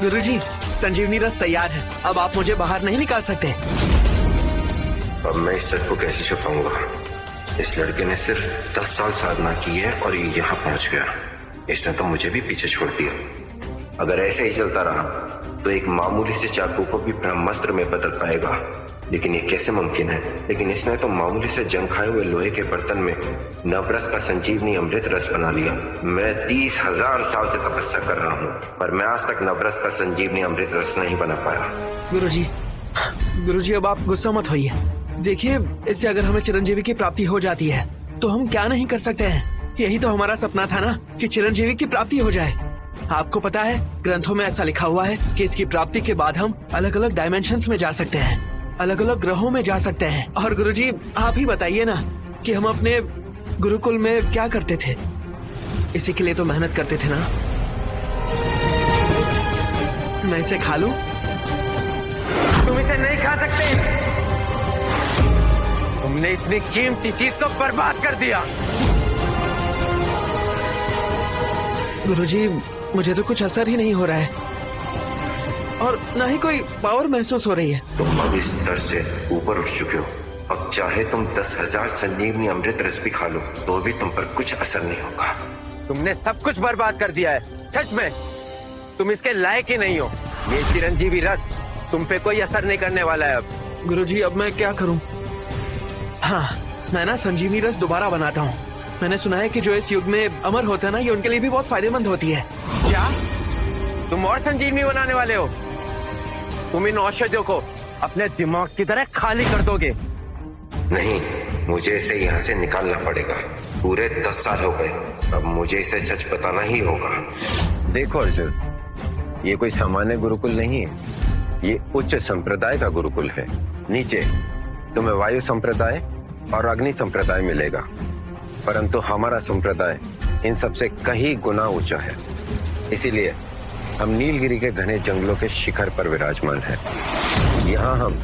गुरुजी, संजीवनी रस तैयार है। अब आप मुझे बाहर नहीं निकाल सकते। अब मैं इस सच को कैसे छुपाऊंगा? इस लड़के ने सिर्फ 10 साल साधना की है और ये यहाँ पहुंच गया। इसने तो मुझे भी पीछे छोड़ दिया। अगर ऐसे ही चलता रहा तो एक मामूली से चाकू को भी ब्रह्मास्त्र में बदल पाएगा। लेकिन ये कैसे मुमकिन है? लेकिन इसने तो मामूली से जंग खाए हुए लोहे के बर्तन में नवरस का संजीवनी अमृत रस बना लिया। मैं 30,000 साल से तपस्या कर रहा हूँ, पर मैं आज तक नवरस का संजीवनी अमृत रस नहीं बना पाया। गुरुजी, अब आप गुस्सा मत होइए। देखिए, इससे अगर हमें चिरंजीवी की प्राप्ति हो जाती है तो हम क्या नहीं कर सकते हैं। यही तो हमारा सपना था ना, कि चिरंजीवी की प्राप्ति हो जाए। आपको पता है, ग्रंथों में ऐसा लिखा हुआ है कि इसकी प्राप्ति के बाद हम अलग अलग डायमेंशंस में जा सकते हैं, अलग अलग ग्रहों में जा सकते हैं। और गुरुजी, आप ही बताइए ना कि हम अपने गुरुकुल में क्या करते थे। इसी के लिए तो मेहनत करते थे ना। मैं इसे खा लूं? तुम इसे नहीं खा सकते। तुमने इतनी कीमती चीज को बर्बाद कर दिया। गुरुजी, मुझे तो कुछ असर ही नहीं हो रहा है और ना ही कोई पावर महसूस हो रही है। तुम अब इस स्तर से ऊपर उठ चुके हो। अब चाहे तुम 10,000 संजीवनी अमृत रस भी खा लो तो भी तुम पर कुछ असर नहीं होगा। तुमने सब कुछ बर्बाद कर दिया है। सच में तुम इसके लायक ही नहीं हो। ये चिरंजीवी रस तुम पे कोई असर नहीं करने वाला है अब। गुरुजी, अब मैं क्या करूं? हाँ, मैं ना संजीवनी रस दोबारा बनाता हूँ। मैंने सुना है कि जो इस युग में अमर होता है ना, ये उनके लिए भी बहुत फायदेमंद होती है। क्या तुम और संजीवनी बनाने वाले हो? तुम इन औषधियों को अपने दिमाग की तरह खाली कर दोगे? नहीं, मुझे इसे यहाँ से निकालना पड़ेगा। पूरे 10 साल हो गए, अब मुझे इसे सच बताना ही होगा। देखो अर्जुन, ये कोई सामान्य गुरुकुल नहीं है, ये उच्च संप्रदाय का गुरुकुल है। नीचे तुम्हें वायु संप्रदाय और अग्नि संप्रदाय मिलेगा, परंतु हमारा संप्रदाय इन सबसे कहीं गुना ऊंचा है। इसीलिए हम नीलगिरी के घने जंगलों के शिखर पर विराजमान हैं। यहाँ हम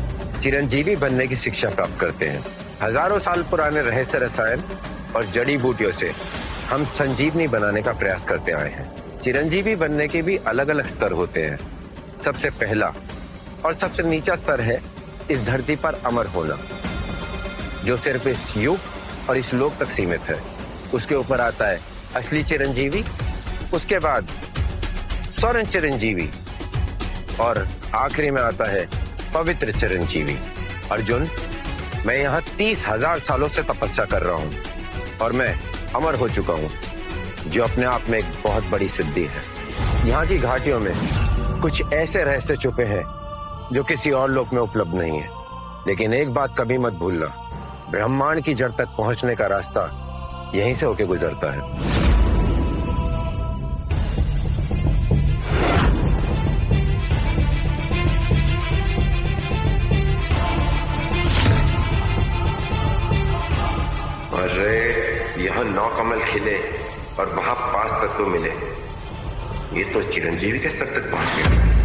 चिरंजीवी बनने की शिक्षा प्राप्त करते हैं। हजारों साल पुराने रहस्य रसायन और जड़ी बूटियों से हम संजीवनी बनाने का प्रयास करते आए हैं। चिरंजीवी बनने के भी अलग अलग स्तर होते हैं। सबसे पहला और सबसे नीचा स्तर है इस धरती पर अमर होना, जो सिर्फ इस युग और इस लोक तक सीमित है। उसके ऊपर आता है असली चिरंजीवी, उसके बाद स्वर्ण चिरंजीवी और आखिरी में आता है पवित्र चिरंजीवी। अर्जुन, मैं यहाँ 30,000 सालों से तपस्या कर रहा हूँ और मैं अमर हो चुका हूँ, जो अपने आप में एक बहुत बड़ी सिद्धि है। यहाँ की घाटियों में कुछ ऐसे रहस्य छुपे हैं जो किसी और लोक में उपलब्ध नहीं है। लेकिन एक बात कभी मत भूलना, ब्रह्मांड की जड़ तक पहुंचने का रास्ता यहीं से होके गुजरता है। अरे, यहाँ 9 कमल खिले और वहां 5 तत्व मिले। ये तो चिरंजीवी के स्तर तक पहुंच गया।